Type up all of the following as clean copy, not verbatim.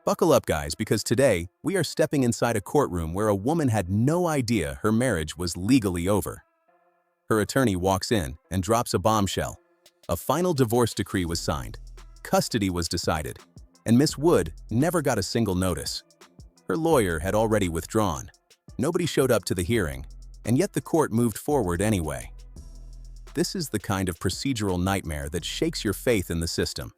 Buckle up, guys, because today we are stepping inside a courtroom where a woman had no idea her marriage was legally over. Her attorney walks in and drops a bombshell. A final divorce decree was signed, custody was decided, and Miss Wood never got a single notice. Her lawyer had already withdrawn. Nobody showed up to the hearing, and yet the court moved forward anyway. This is the kind of procedural nightmare that shakes your faith in the system.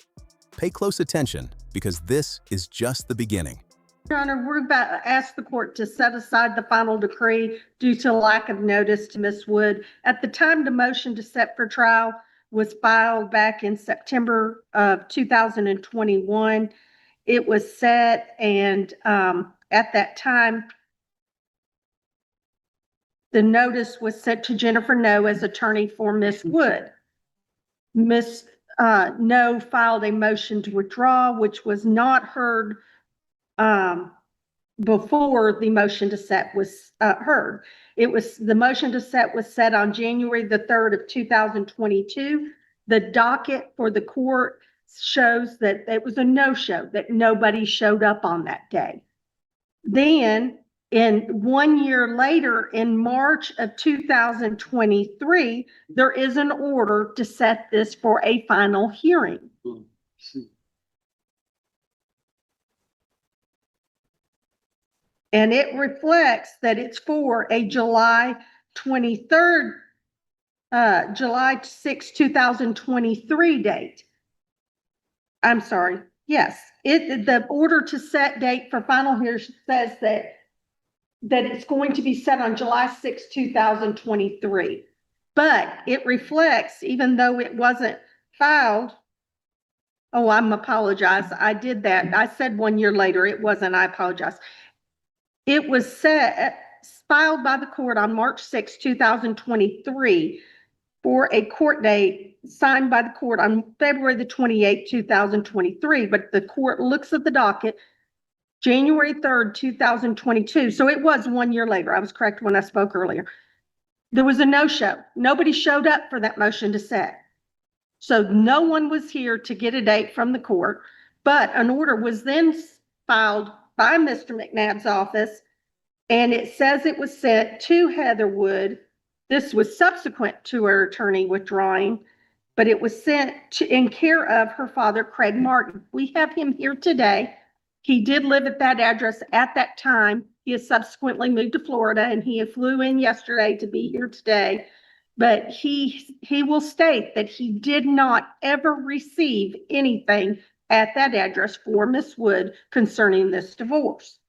Pay close attention, because this is just the beginning. Your Honor, we're about to ask the court to set aside the final decree due to lack of notice to Ms. Wood. At the time the motion to set for trial was filed back in September of 2021, it was set, and at that time, the notice was sent to Jennifer No as attorney for Ms. Wood. Ms. No filed a motion to withdraw, which was not heard before the motion to set was heard. The motion to set was set on January the 3rd of 2022. The docket for the court shows that it was a no-show, that nobody showed up on that day. Then, 1 year later, in March of 2023, there is an order to set this for a final hearing. And it reflects that it's for a July 6, 2023 date. I'm sorry. Yes, the order to set date for final hearing says that it's going to be set on July 6, 2023. But it reflects, even though it wasn't filed. Oh, I'm apologize. I did that. I said 1 year later. It wasn't. I apologize. It was filed by the court on March 6, 2023 for a court date signed by the court on February the 28th, 2023. But the court looks at the docket January 3rd, 2022. So it was 1 year later. I was correct when I spoke earlier. There was a no-show. Nobody showed up for that motion to set. So no one was here to get a date from the court, but an order was then filed by Mr. McNabb's office, and it says it was sent to Heather Wood. This was subsequent to her attorney withdrawing, but it was sent in care of her father, Craig Martin. We have him here today. He did live at that address at that time. He has subsequently moved to Florida, and he flew in yesterday to be here today. But he will state that he did not ever receive anything at that address for Miss Wood concerning this divorce.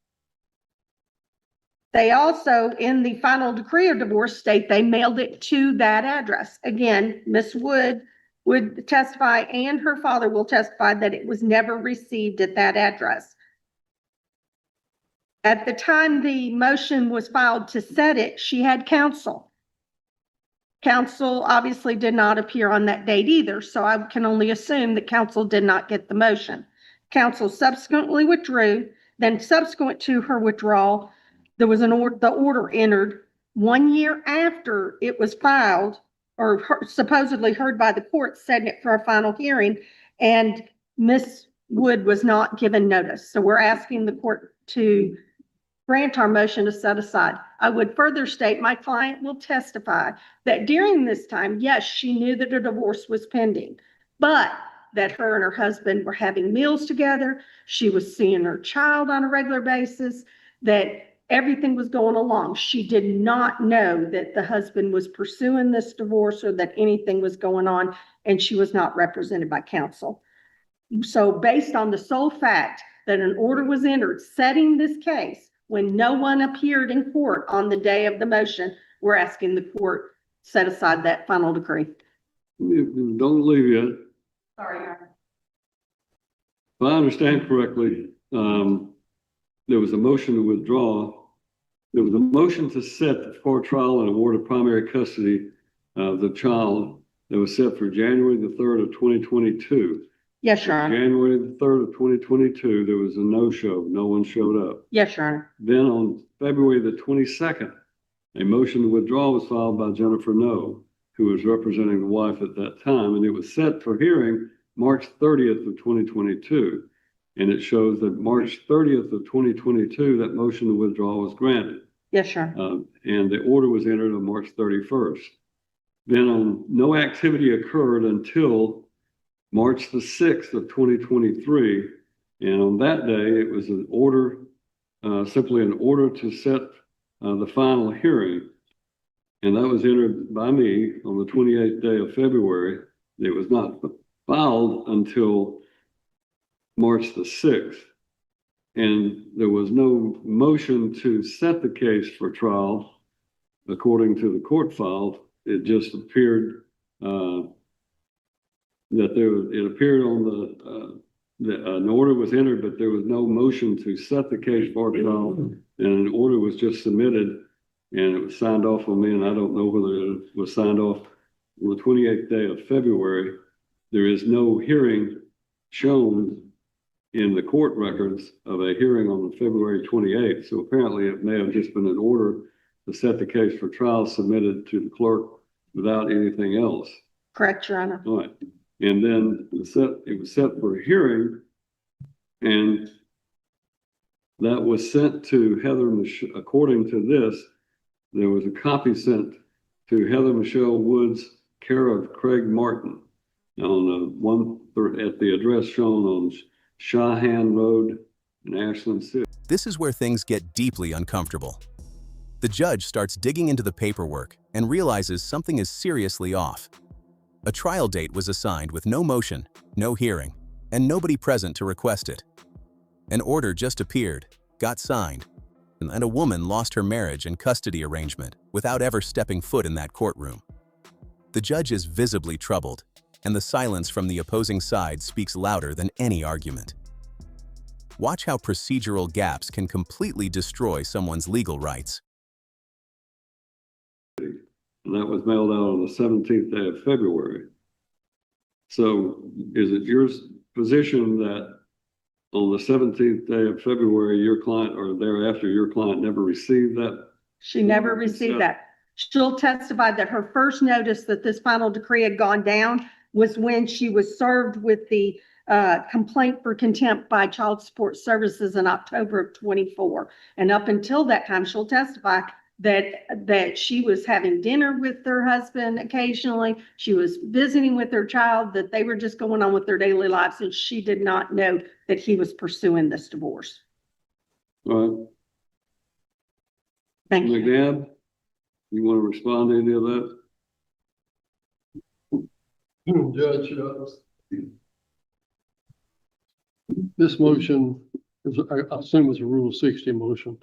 They also, in the final decree of divorce, state they mailed it to that address. Again, Miss Wood would testify, and her father will testify, that it was never received at that address. At the time the motion was filed to set it, she had counsel. Counsel obviously did not appear on that date either, so I can only assume that counsel did not get the motion. Counsel subsequently withdrew. Then subsequent to her withdrawal, there was the order entered 1 year after it was filed, or supposedly heard by the court, setting it for a final hearing, and Miss Wood was not given notice. So we're asking the court to grant our motion to set aside. I would further state my client will testify that during this time, yes, she knew that a divorce was pending, but that her and her husband were having meals together. She was seeing her child on a regular basis, that everything was going along. She did not know that the husband was pursuing this divorce or that anything was going on, and she was not represented by counsel. So based on the sole fact that an order was entered setting this case, when no one appeared in court on the day of the motion, we're asking the court set aside that final decree. Don't leave yet. Sorry, Your Honor. If I understand correctly, there was a motion to withdraw. There was a motion to set for trial and award of primary custody of the child that was set for January the 3rd of 2022. Yes, Your Honor. January the 3rd of 2022, there was a no-show. No one showed up. Yes, Your Honor. Then on February the 22nd, a motion to withdraw was filed by Jennifer No, who was representing the wife at that time, and it was set for hearing March 30th of 2022. And it shows that March 30th of 2022, that motion to withdraw was granted. Yes, sir. And the order was entered on March 31st. Then no activity occurred until March the 6th of 2023. And on that day, it was an order, simply an order to set the final hearing. And that was entered by me on the 28th day of February. It was not filed until March the 6th. And there was no motion to set the case for trial according to the court file. It just appeared that it appeared on an order was entered, but there was no motion to set the case for trial, and an order was just submitted, and it was signed off on me, and I don't know whether it was signed off on the 28th day of February. There is no hearing shown in the court records of a hearing on February 28th, so apparently it may have just been an order to set the case for trial submitted to the clerk without anything else. Correct, Your Honor. All right. And then it was set for a hearing, and that was sent to Heather Michelle. According to this, there was a copy sent to Heather Michelle Woods, care of Craig Martin, on at the address shown on Shahan Road in Ashland City. This is where things get deeply uncomfortable. The judge starts digging into the paperwork and realizes something is seriously off. A trial date was assigned with no motion, no hearing, and nobody present to request it. An order just appeared, got signed, and a woman lost her marriage and custody arrangement without ever stepping foot in that courtroom. The judge is visibly troubled, and the silence from the opposing side speaks louder than any argument. Watch how procedural gaps can completely destroy someone's legal rights. And that was mailed out on the 17th day of February. So is it your position that on the 17th day of February, your client, or thereafter, your client never received that? She never received that. She'll testify that her first notice that this final decree had gone down was when she was served with the complaint for contempt by Child Support Services in October of 24. And up until that time, she'll testify that she was having dinner with her husband occasionally. She was visiting with her child, that they were just going on with their daily lives, and she did not know that he was pursuing this divorce. All right. Thank you. McNabb, you want to respond to any of that? Judge, this motion is, I assume, is a Rule 60 motion.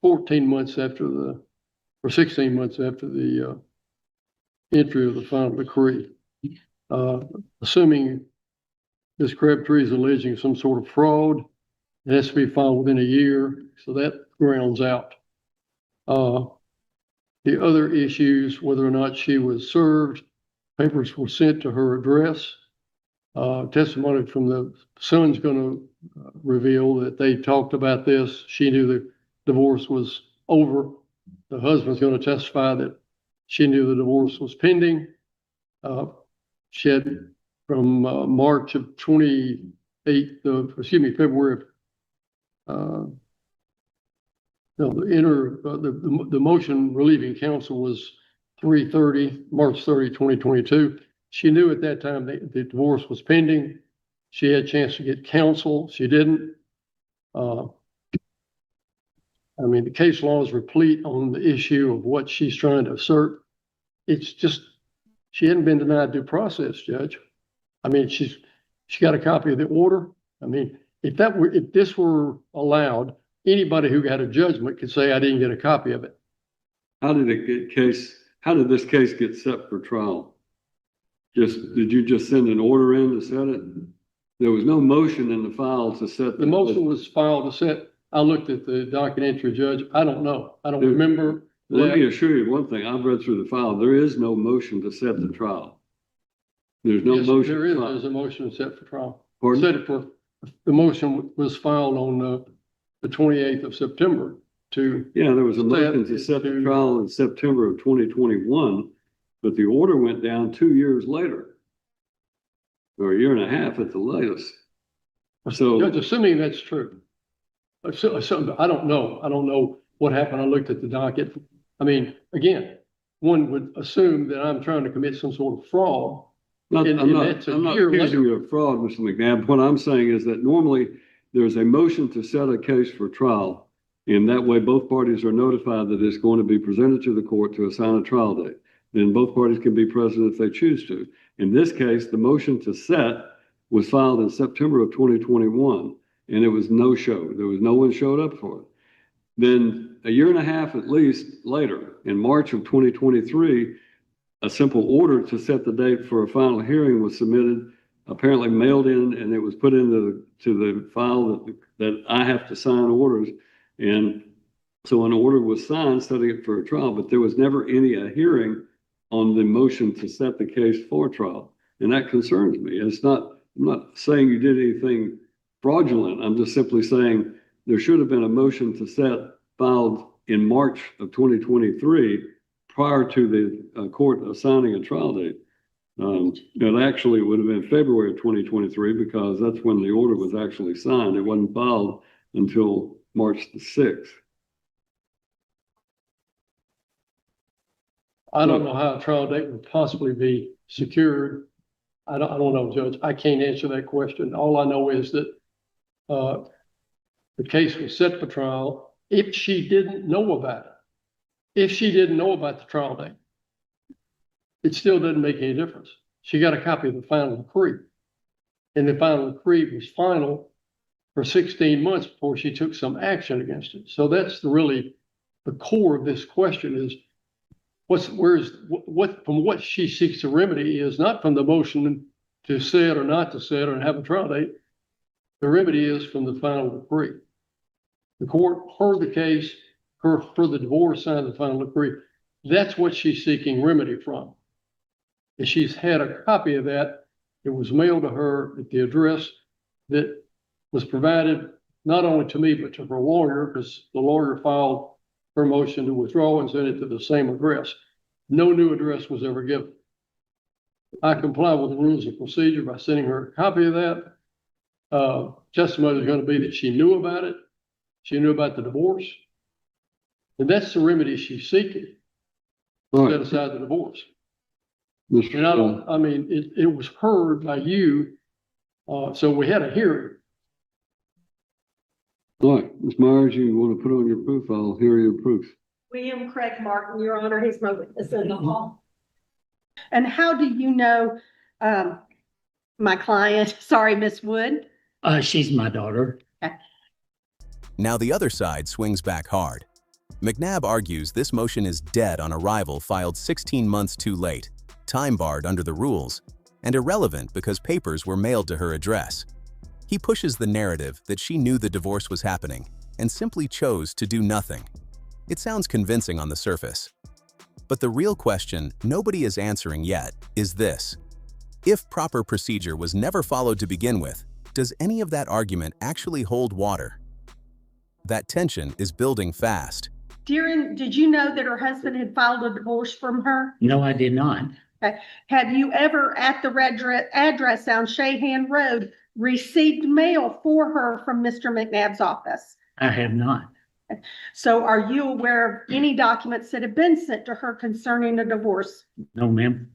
14 months after or 16 months after the entry of the final decree. Assuming Ms. Crabtree is alleging some sort of fraud, it has to be filed within a year, so that grounds out. The other issues, whether or not she was served, papers were sent to her address. Testimony from the son's going to reveal that they talked about this. She knew the divorce was over. The husband's going to testify that she knew the divorce was pending. She had from March of 28th, February of, the motion relieving counsel was March 30, 2022. She knew at that time that the divorce was pending. She had a chance to get counsel. She didn't. I mean, the case law is replete on the issue of what she's trying to assert. It's just, she hadn't been denied due process, Judge. I mean, she got a copy of the order. I mean, if this were allowed, anybody who got a judgment could say, I didn't get a copy of it. How did this case get set for trial? Did you just send an order in to set it? There was no motion in the file to set. The motion was filed to set. I looked at the docket entry, Judge. I don't know. I don't remember. Let me assure you one thing. I've read through the file. There is no motion to set the trial. There's no motion. There is. There's a motion set for trial. Pardon? The motion was filed on the 28th of September Yeah, there was a motion to set the trial in September of 2021, but the order went down 2 years later, or a year and a half at the latest. So, Judge, assuming that's true. I don't know. I don't know what happened. I looked at the docket. I mean, again, one would assume that I'm trying to commit some sort of fraud. I'm not that's a accusing later. you of fraud, Mr. McNabb. What I'm saying is that normally there's a motion to set a case for trial. And that way both parties are notified that it's going to be presented to the court to assign a trial date. Then both parties can be present if they choose to. In this case, the motion to set was filed in September of 2021, and it was no show. There was no one showed up for it. Then a year and a half at least later, in March of 2023, a simple order to set the date for a final hearing was submitted, apparently mailed in, and it was put into the file that I have to sign orders. And so an order was signed setting it for a trial, but there was never a hearing on the motion to set the case for trial. And that concerns me. I'm not saying you did anything fraudulent. I'm just simply saying there should have been a motion to set filed in March of 2023 prior to the court assigning a trial date. It actually would have been February of 2023 because that's when the order was actually signed. It wasn't filed until March the 6th. I don't know how a trial date would possibly be secured. I don't know, Judge. I can't answer that question. All I know is that the case was set for trial if she didn't know about it. If she didn't know about the trial date, it still doesn't make any difference. She got a copy of the final decree. And the final decree was final for 16 months before she took some action against it. So that's really the core of this question is from what she seeks a remedy is not from the motion to set or not to set or have a trial date. The remedy is from the final decree. The court heard the case, for the divorce, signed the final decree. That's what she's seeking remedy from. And she's had a copy of that. It was mailed to her at the address that was provided not only to me, but to her lawyer, because the lawyer filed her motion to withdraw and sent it to the same address. No new address was ever given. I comply with the rules of procedure by sending her a copy of that. Testimony is going to be that she knew about it. She knew about the divorce. And that's the remedy she's seeking. Set aside the divorce. And it was heard by you. So we had a hearing. All right, Ms. Myers, you want to put on your proof? I'll hear your proof. William Craig Martin, Your Honor, he's my witness in the hall. And how do you know my client? Sorry, Miss Wood. She's my daughter. Now the other side swings back hard. McNabb argues this motion is dead on arrival filed 16 months too late, time-barred under the rules, and irrelevant because papers were mailed to her address. He pushes the narrative that she knew the divorce was happening and simply chose to do nothing. It sounds convincing on the surface. But the real question nobody is answering yet is this. If proper procedure was never followed to begin with, does any of that argument actually hold water? That tension is building fast. Dearen, did you know that her husband had filed a divorce from her? No, I did not. Okay. Have you ever at the address on Shahan Road received mail for her from Mr. McNabb's office? I have not. So are you aware of any documents that have been sent to her concerning a divorce? No, ma'am.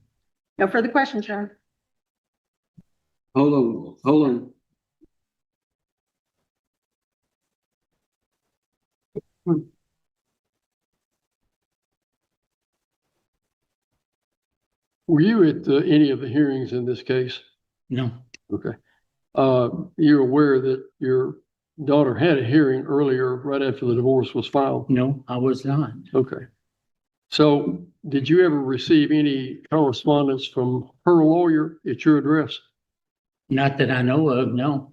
No further questions, Your Honor. Hold on. Were you at any of the hearings in this case? No. Okay. You're aware that your daughter had a hearing earlier, right after the divorce was filed? No, I was not. Okay. So did you ever receive any correspondence from her lawyer at your address? Not that I know of, no.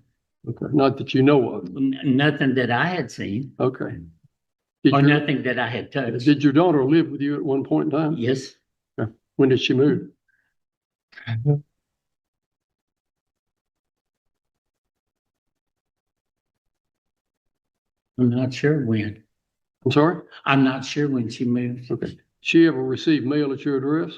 Okay. Not that you know of? Nothing that I had seen. Okay. Or nothing that I had touched. Did your daughter live with you at one point in time? Yes. Okay. When did she move? I'm not sure when. I'm sorry? I'm not sure when she moved. Okay. She ever received mail at your address?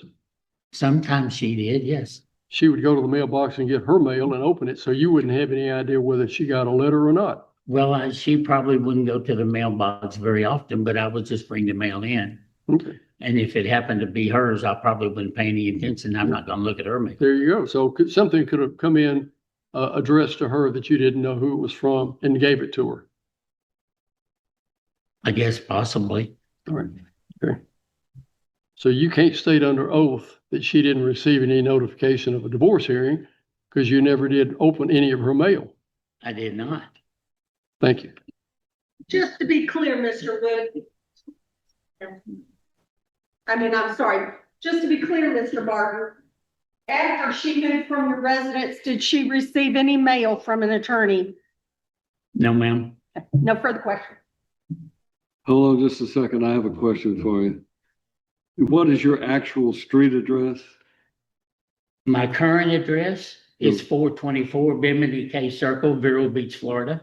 Sometimes she did, yes. she would go to the mailbox and get her mail and open it, so you wouldn't have any idea whether she got a letter or not. Well, she probably wouldn't go to the mailbox very often, but I would just bring the mail in. Okay, And if it happened to be hers, I probably wouldn't pay any attention. I'm not gonna look at her mail. there you go. So something could have come in, addressed to her that you didn't know who it was from and gave it to her. I guess possibly. All right, okay. So you can't state under oath that she didn't receive any notification of a divorce hearing because you never did open any of her mail. I did not. Thank you. Just to be clear, Mr. Wood. I'm sorry, just to be clear, Mr. Barton. After she moved from your residence, did she receive any mail from an attorney? No, ma'am. No further question. Hold on just a second. I have a question for you. What is your actual street address? My current address is 424 Bimini K Circle, Vero Beach, Florida.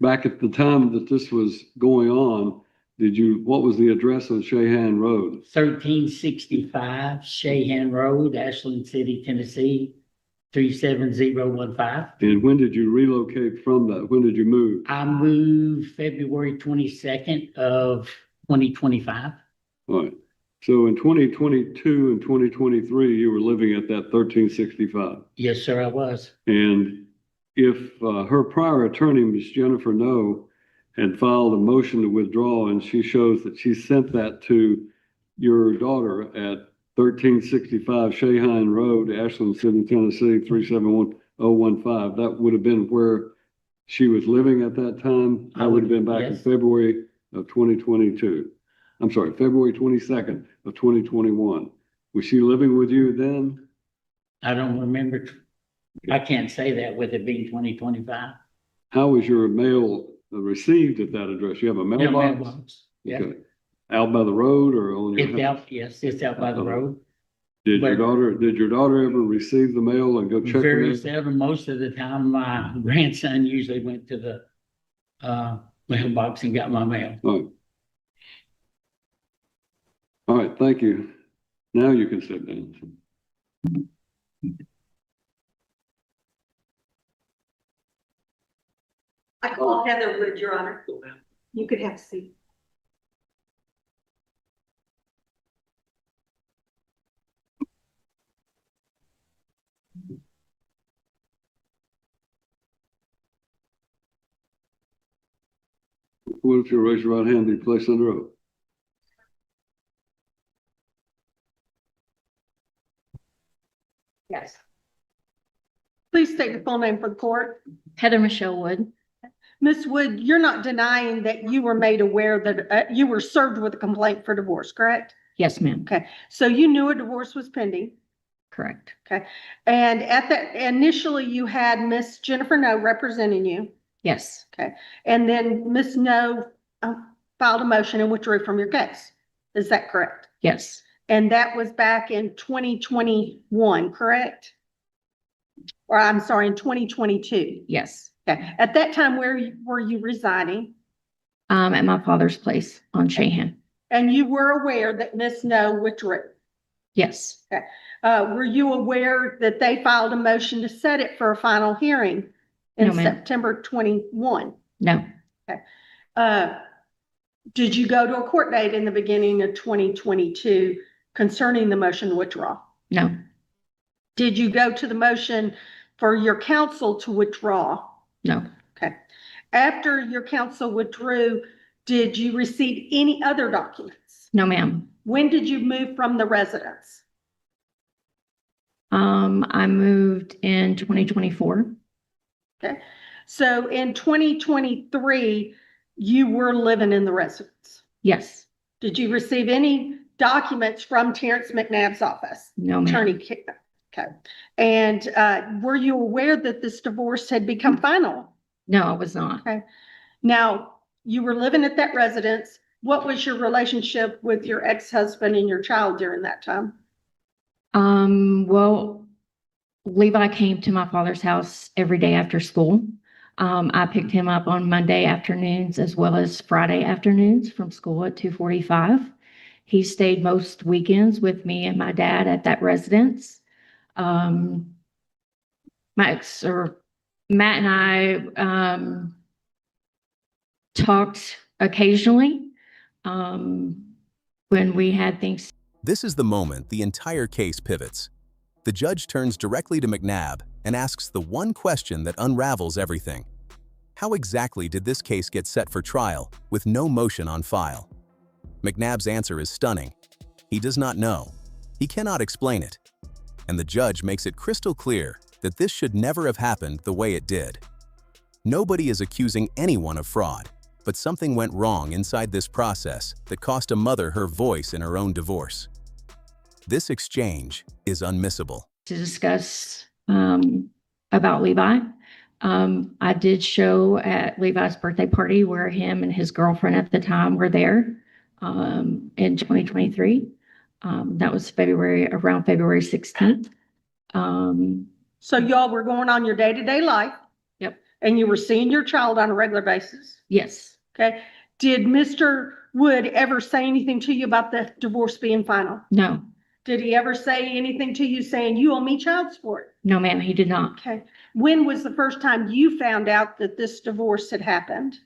Back at the time that this was going on, what was the address on Shahan Road? 1365 Shahan Road, Ashland City, Tennessee, 37015. And when did you relocate from that? When did you move? I moved February 22nd of 2025. All right. So in 2022 and 2023, you were living at that 1365. Yes, sir, I was. And if her prior attorney, Ms. Jennifer No, had filed a motion to withdraw, and she shows that she sent that to your daughter at 1365 Shahan Road, Ashland City, Tennessee, 371015, that would have been where she was living at that time. That would have been back in yes. February of 2022. I'm sorry, February 22nd of 2021. Was she living with you then? I don't remember. I can't say that with it being 2025. How was your mail received at that address? You have a Yeah, mailbox? mailbox. Yeah. Okay. Out by the road or on your It's house? out, yes, it's out by the road. Did your but- daughter ever receive the mail and go check the Very mail? seldom. Most of the time, my grandson usually went to the mailbox and got my mail. All right, thank you. Now you can sit down. I call Heather Wood, Your Honor. You could have a seat. What if you raise your right hand and be placed under oath? Yes. Please state your full name for the court. Heather Michelle Wood. Ms. Wood, you're not denying that you were made aware that you were served with a complaint for divorce, correct? Yes, ma'am. Okay, so you knew a divorce was pending. Correct. Okay, and at that, initially you had Miss Jennifer No representing you. Yes. Okay, and then Miss No filed a motion and withdrew from your case. Is that correct? Yes. And that was back in 2021, correct? Or I'm sorry, in 2022. Yes. Okay, at that time, where were you residing? At my father's place on Shahan. And you were aware that Miss No withdrew? Yes. Were you aware that they filed a motion to set it for a final hearing in No, ma'am. September 21? No. Did you go to a court date in the beginning of 2022 concerning the motion to withdraw? No. Did you go to the motion for your counsel to withdraw? No. Okay. After your counsel withdrew, did you receive any other documents? No, ma'am. When did you move from the residence? I moved in 2024. Okay. So in 2023, you were living in the residence. Yes. Did you receive any documents from Terrence McNabb's office? No, ma'am. Attorney. Okay. And were you aware that this divorce had become final? No, I was not. Now, you were living at that residence. What was your relationship with your ex-husband and your child during that time? Well, Levi came to my father's house every day after school. I picked him up on Monday afternoons as well as Friday afternoons from school at 2:45. He stayed most weekends with me and my dad at that residence. Matt and I talked occasionally when we had things. This is the moment the entire case pivots. The judge turns directly to McNabb and asks the one question that unravels everything. How exactly did this case get set for trial with no motion on file? McNabb's answer is stunning. He does not know. He cannot explain it. And the judge makes it crystal clear that this should never have happened the way it did. Nobody is accusing anyone of fraud, but something went wrong inside this process that cost a mother her voice in her own divorce. This exchange is unmissable. To discuss about Levi. I did show at Levi's birthday party where him and his girlfriend at the time were there in 2023. That was around February 16th. So y'all were going on your day-to-day life. Yep. And you were seeing your child on a regular basis. Yes. Okay. Did Mr. Wood ever say anything to you about the divorce being final? No. Did he ever say anything to you saying you owe me child support? No, ma'am, he did not. Okay. When was the first time you found out that this divorce had happened?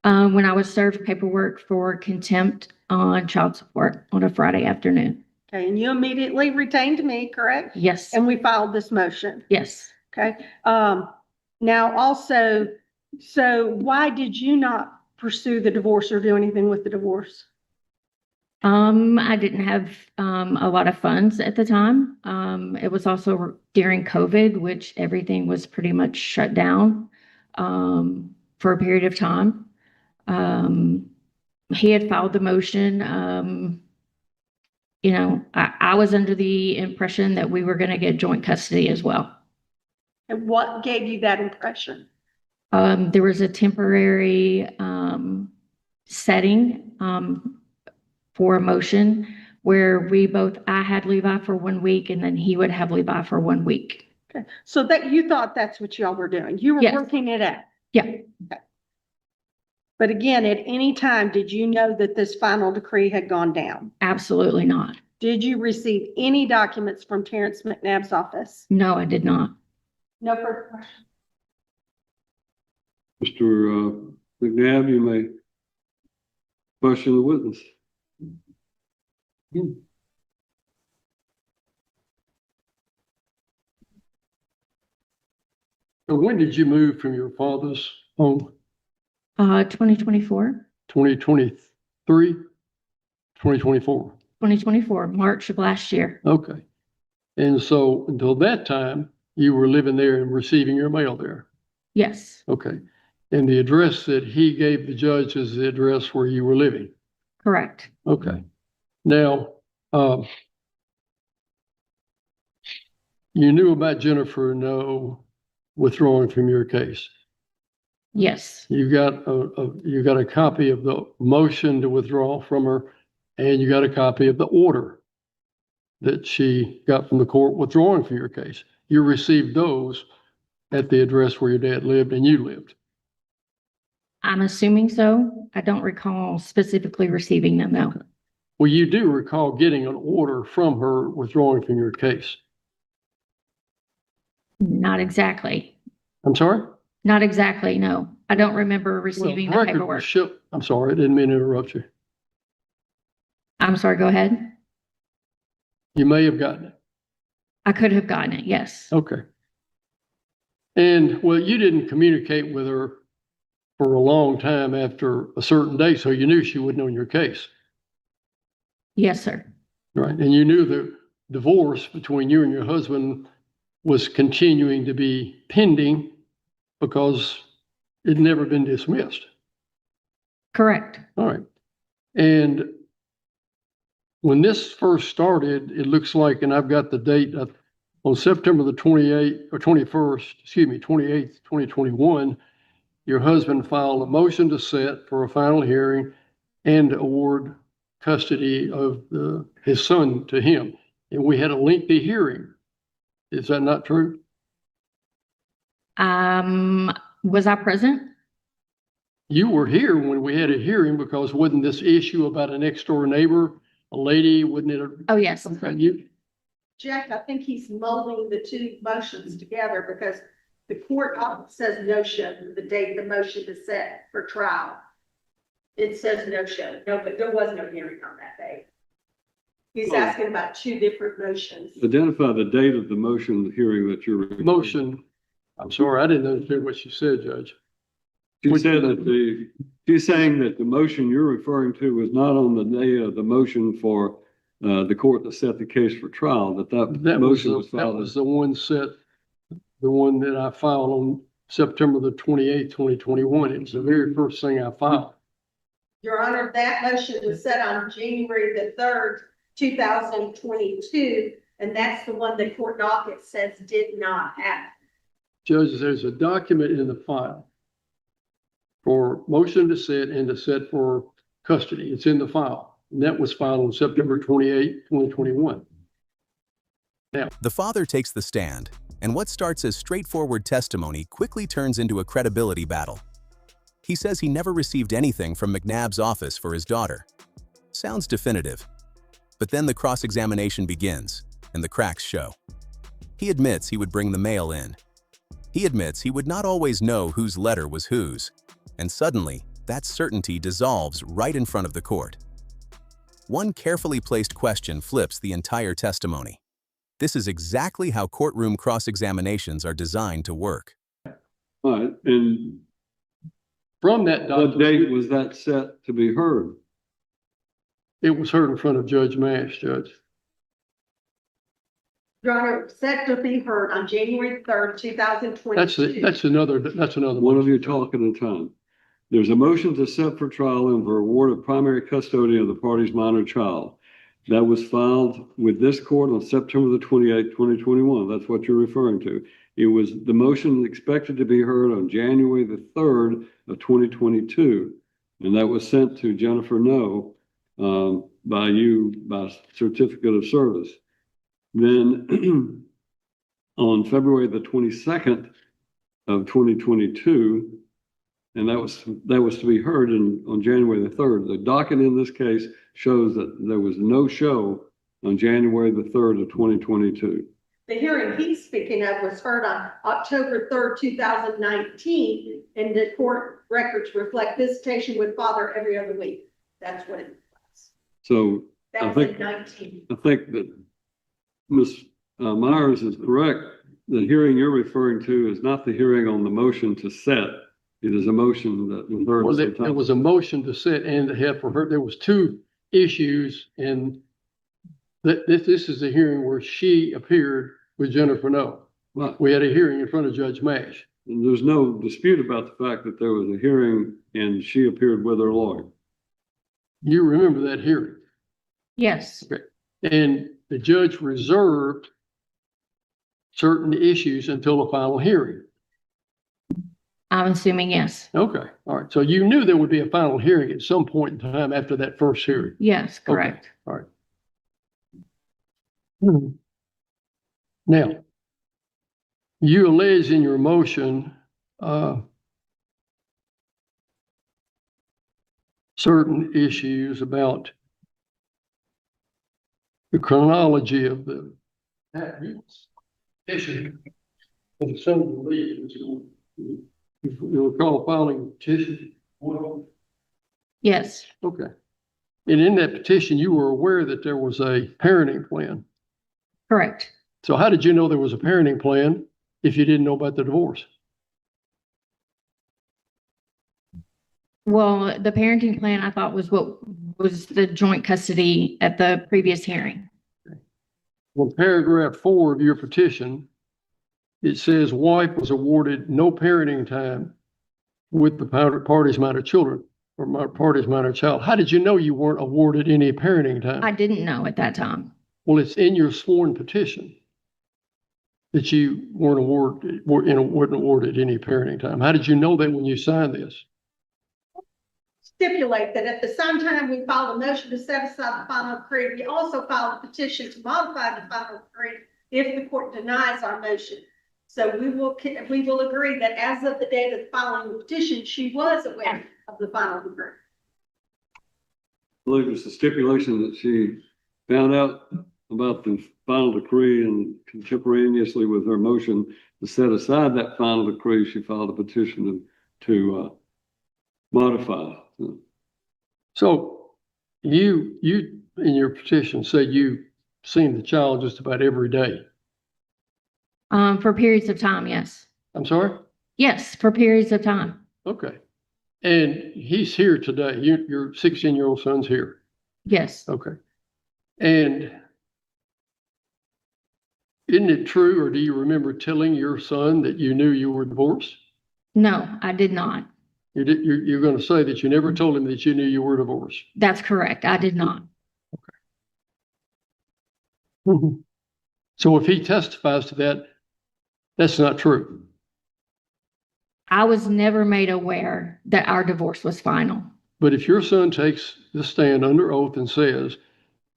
When I was served paperwork for contempt on child support on a Friday afternoon. Okay. And you immediately retained me, correct? Yes. And we filed this motion. Yes. Okay. Now also, so why did you not pursue the divorce or do anything with the divorce? I didn't have a lot of funds at the time. It was also during COVID, which everything was pretty much shut down for a period of time. He had filed the motion. I was under the impression that we were going to get joint custody as well. And what gave you that impression? There was a temporary setting for a motion where I had Levi for 1 week and then he would have Levi for 1 week. Okay. So that you thought that's what y'all were doing. You were Yes. working it out. Yeah. Okay. But again, at any time, did you know that this final decree had gone down? Absolutely not. Did you receive any documents from Terrence McNabb's office? No, I did not. No further questions. Mr. McNabb, you may question the witness. So when did you move from your father's home? 2024, 2023, 2024? 2024, March of last year. Okay. And so until that time, you were living there and receiving your mail there? Yes, Okay. And the address that he gave the judge is the address where you were living? correct. Okay. Now, you knew about Jennifer No withdrawing from your case. Yes, You got a copy of the motion to withdraw from her, and you got a copy of the order that she got from the court withdrawing from your case. You received those at the address where your dad lived and you lived. I'm assuming so. I don't recall specifically receiving them though. Well, you do recall getting an order from her withdrawing from your case. Not exactly. I'm sorry? Not exactly, no. I don't remember Well, receiving the record was paperwork. shipped. I'm sorry, I didn't mean to interrupt you. I'm sorry, go ahead. You may have gotten it. I could have gotten it, yes. Okay. And well, you didn't communicate with her for a long time after a certain date, so you knew she wouldn't own your case, Yes, sir. right? And you knew the divorce between you and your husband was continuing to be pending because it had never been dismissed. Correct. All right. And when this first started, it looks like, and I've got the date on September the 28th or 21st, 28th, 2021, your husband filed a motion to set for a final hearing and award custody of his son to him. And we had a lengthy hearing. Is that not true? Was I present? You were here when we had a hearing because wasn't this issue about a next door neighbor, a lady, wouldn't it? Oh, yes. Okay, Jack, I think he's molding the two motions together because the court says no show the date the motion is set for trial. It says no show. No, but there was no hearing on that day. He's asking about two different motions. Identify the date of the motion hearing that you're. Motion, I'm sorry, I didn't understand what she said, Judge. She said that she's saying that the motion you're referring to was not on the day of the motion for the court to set the case for trial, that motion was filed. That was the one the one that I filed on September the 28th, 2021. It was the very first thing I filed. Your Honor, that motion was set on January the 3rd, 2022, and that's the one the court docket says did not happen. Judge, there's a document in the file for motion to set and to set for custody. It's in the file. And that was filed on September 28, 2021. The father takes the stand, and what starts as straightforward testimony quickly turns into a credibility battle. He says he never received anything from McNabb's office for his daughter. Sounds definitive. But then the cross-examination begins, and the cracks show. He admits he would bring the mail in. He admits he would not always know whose letter was whose, and suddenly, that certainty dissolves right in front of the court. One carefully placed question flips the entire testimony. This is exactly how courtroom cross-examinations are designed to work. All right, and From that document, what date was that set to be heard? it was heard in front of Judge Mash, Judge. Your Honor, set to be heard on January 3rd, 2022. That's another One of you talk at a time. There's a motion to set for trial and for award of primary custody of the party's minor child. That was filed with this court on September the 28th, 2021. That's what you're referring to. It was the motion expected to be heard on January the 3rd of 2022. And that was sent to Jennifer No by you by certificate of service. Then on February the 22nd of 2022, and that was to be heard on January the 3rd. The docket in this case shows that there was no show on January the 3rd of 2022. The hearing he's speaking of was heard on October 3rd, 2019, and the court records reflect visitation with father every other week. That's what it was. So That was in 19. I think that Ms. Myers is correct. The hearing you're referring to is not the hearing on the motion to set. It is a motion that was heard. Well, there was a motion to set and to have for her. There was two issues, and this is a hearing where she appeared with Jennifer No. Right. We had a hearing in front of Judge Mash. And there's no dispute about the fact that there was a hearing and she appeared with her lawyer. You remember that hearing? Yes, Okay. And the judge reserved certain issues until the final hearing. I'm assuming yes. Okay, all right. So you knew there would be a final hearing at some point in time after that first hearing. Yes, correct. All right. Now, you allege in your motion certain issues about the chronology of the issue. And some of the you recall filing a petition? Yes, Okay. And in that petition, you were aware that there was a parenting plan. correct. So how did you know there was a parenting plan if you didn't know about the divorce? Well, the parenting plan I thought was what was the joint custody at the previous hearing. Well, paragraph 4 of your petition, it says wife was awarded no parenting time with the party's minor children or party's minor child. How did you know you weren't awarded any parenting time? I didn't know at that time. Well, it's in your sworn petition that you wasn't awarded any parenting time. How did you know that when you signed this? Stipulate that at the same time we filed a motion to set aside the final decree, we also filed a petition to modify the final decree if the court denies our motion. So we will agree that as of the date of filing the petition, she was aware of the final decree. I believe it's a stipulation that she found out about the final decree, and contemporaneously with her motion to set aside that final decree, she filed a petition to modify. So you in your petition said you seen the child just about every day. For periods of time, yes. I'm sorry? Yes, for periods of time. Okay. And he's here today. Your 16-year-old son's here. Yes. Okay. And isn't it true, or do you remember telling your son that you knew you were divorced? No, I did not. You're going to say that you never told him that you knew you were divorced. That's correct. I did not. So if he testifies to that, that's not true. I was never made aware that our divorce was final. But if your son takes the stand under oath and says,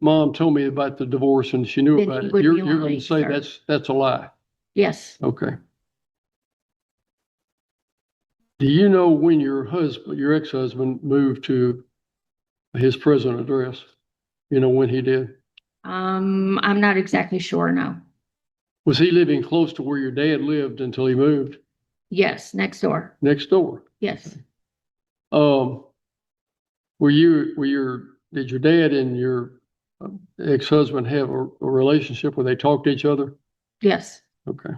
Mom told me about the divorce and she knew Then about he it, would you're be on going to leave, say sir. that's a lie. Yes. Okay. Do you know when your ex-husband moved to his present address? You know when he did? I'm not exactly sure, no. Was he living close to where your dad lived until he moved? Yes, next door. Next door. Yes. Did your dad and your ex-husband have a relationship where they talked to each other? Yes. Okay.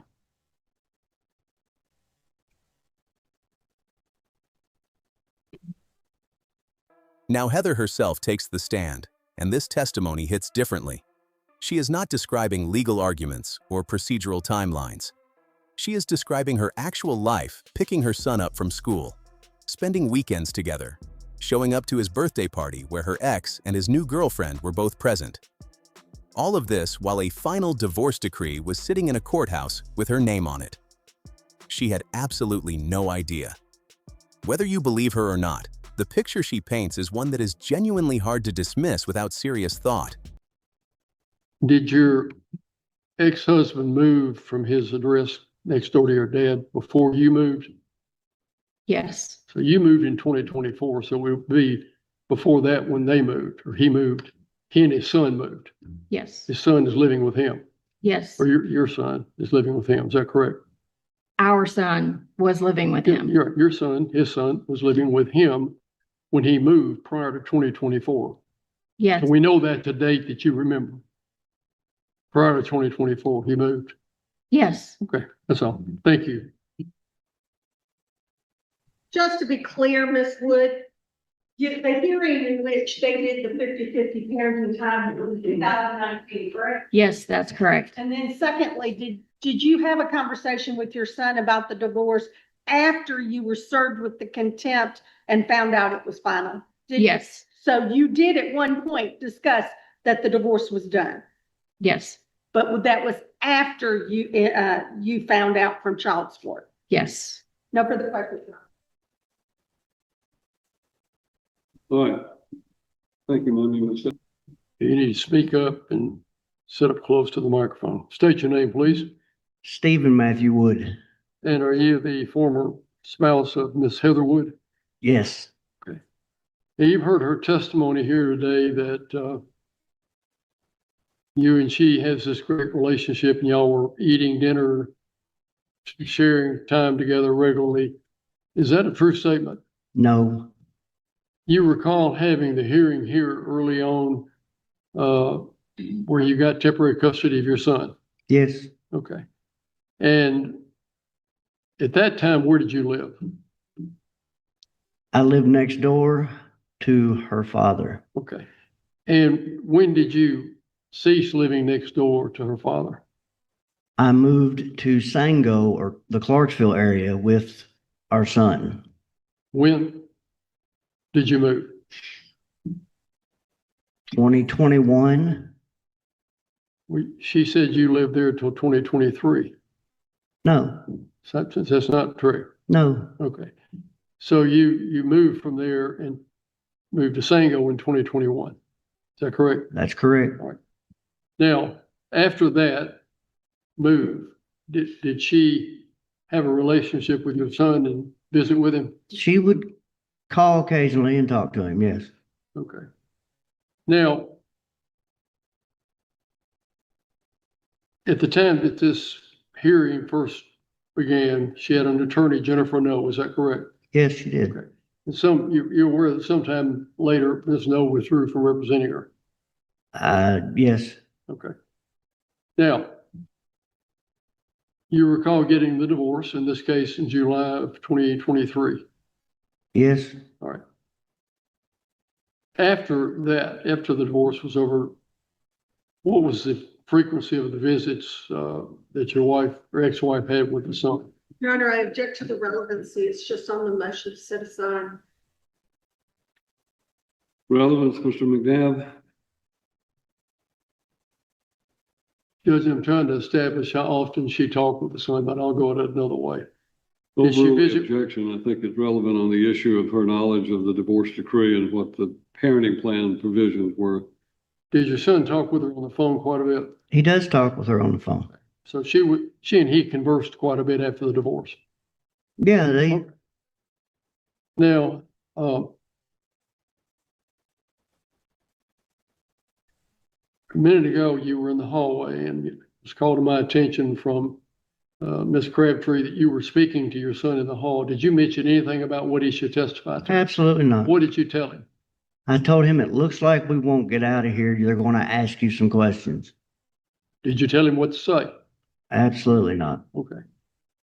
Now Heather herself takes the stand, and this testimony hits differently. She is not describing legal arguments or procedural timelines. She is describing her actual life, picking her son up from school, spending weekends together, showing up to his birthday party where her ex and his new girlfriend were both present. All of this while a final divorce decree was sitting in a courthouse with her name on it. She had absolutely no idea. Whether you believe her or not, the picture she paints is one that is genuinely hard to dismiss without serious thought. Did your ex-husband move from his address next door to your dad before you moved? Yes. So you moved in 2024, so it would be before that when they moved, or he moved. He and his son moved. Yes. His son is living with him, Yes. or your son is living with him. Is that correct? Our son was living with him. Your son, his son, was living with him when he moved prior to 2024. Yes. And we know that the date that you remember. Prior to 2024, he moved. Yes. Okay, that's all. Thank you. Just to be clear, Ms. Wood, the hearing in which they did the 50-50 parenting time was 2019, correct? Yes, that's correct. And then secondly, did you have a conversation with your son about the divorce after you were served with the contempt and found out it was final? Yes. So you did at one point discuss that the divorce was done, Yes. but that was after you found out from child support. Yes. No further questions. All right. Thank you, Ma'am. You need to speak up and sit up close to the microphone. State your name, please. Stephen Matthew Wood. And are you the former spouse of Miss Heather Wood? Yes. Okay. Now, you've heard her testimony here today that you and she has this great relationship and y'all were eating dinner, sharing time together regularly. Is that a true statement? No. You recall having the hearing here early on where you got temporary custody of your son? Yes. Okay. And at that time, where did you live? I live next door to her father. Okay. And when did you cease living next door to her father? I moved to Sango, or the Clarksville area, with our son. When did you move? 2021. She said you lived there till 2023. No. So that's not true. No. Okay. So you moved from there and moved to Sango in 2021. Is that correct? That's correct. All right. Now, after that move, did she have a relationship with your son and visit with him? She would call occasionally and talk to him. Yes. Okay. Now, At the time that this hearing first began, she had an attorney, Jennifer No, is that correct? Yes, she did. Okay. And you're aware that sometime later, Ms. No withdrew from representing her? Yes, Okay. Now, you recall getting the divorce, in this case, in July of 2023? yes. All right. After that, after the divorce was over, what was the frequency of the visits that your wife or ex-wife had with the son? Your Honor, I object to the relevancy. It's just on the motion to set aside. Relevance, Mr. McNabb? Judge, I'm trying to establish how often she talked with the son, but I'll go at it another way. Did she Overruled visit- objection, I think it's relevant on the issue of her knowledge of the divorce decree and what the parenting plan provisions were. Did your son talk with her on the phone quite a bit? He does talk with her on the phone. So she and he conversed quite a bit after the divorce. Yeah, they, Now, a minute ago, you were in the hallway and it was called to my attention from Ms. Crabtree that you were speaking to your son in the hall. Did you mention anything about what he should testify to? absolutely not. What did you tell him? I told him it looks like we won't get out of here. They're going to ask you some questions. Did you tell him what to say? Absolutely not. Okay.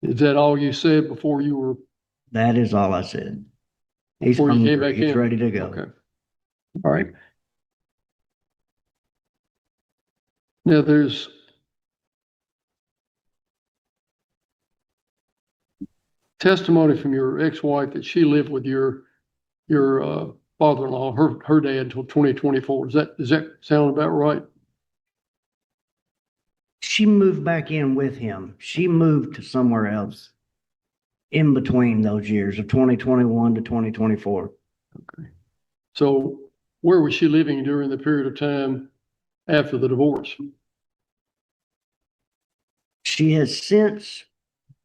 Is that all you said before you were, That is all I said. He's before you came hungry. back He's in? ready to go. Okay. All right. Now there's testimony from your ex-wife that she lived with your father-in-law, her dad until 2024. Does that sound about right? She moved back in with him. She moved to somewhere else in between those years of 2021 to 2024. Okay. So where was she living during the period of time after the divorce? She has since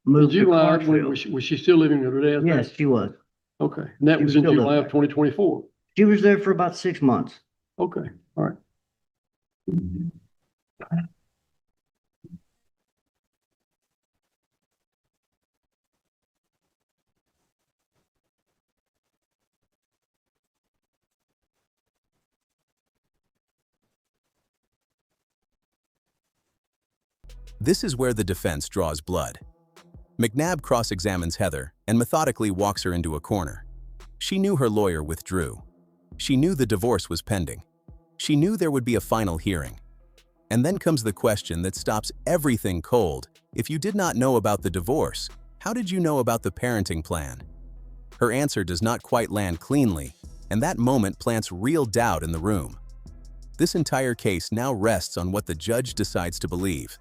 In moved to July, Clarksville. was she still living with her dad? Yes, she was. Okay. And that She was was in still July living of 2024. She was there for about 6 months. Okay. All right. This is where the defense draws blood. McNabb cross-examines Heather and methodically walks her into a corner. She knew her lawyer withdrew. She knew the divorce was pending. She knew there would be a final hearing. And then comes the question that stops everything cold. If you did not know about the divorce, how did you know about the parenting plan? Her answer does not quite land cleanly, and that moment plants real doubt in the room. This entire case now rests on what the judge decides to believe.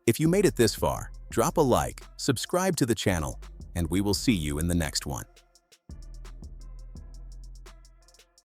If you made it this far, drop a like, subscribe to the channel, and we will see you in the next one.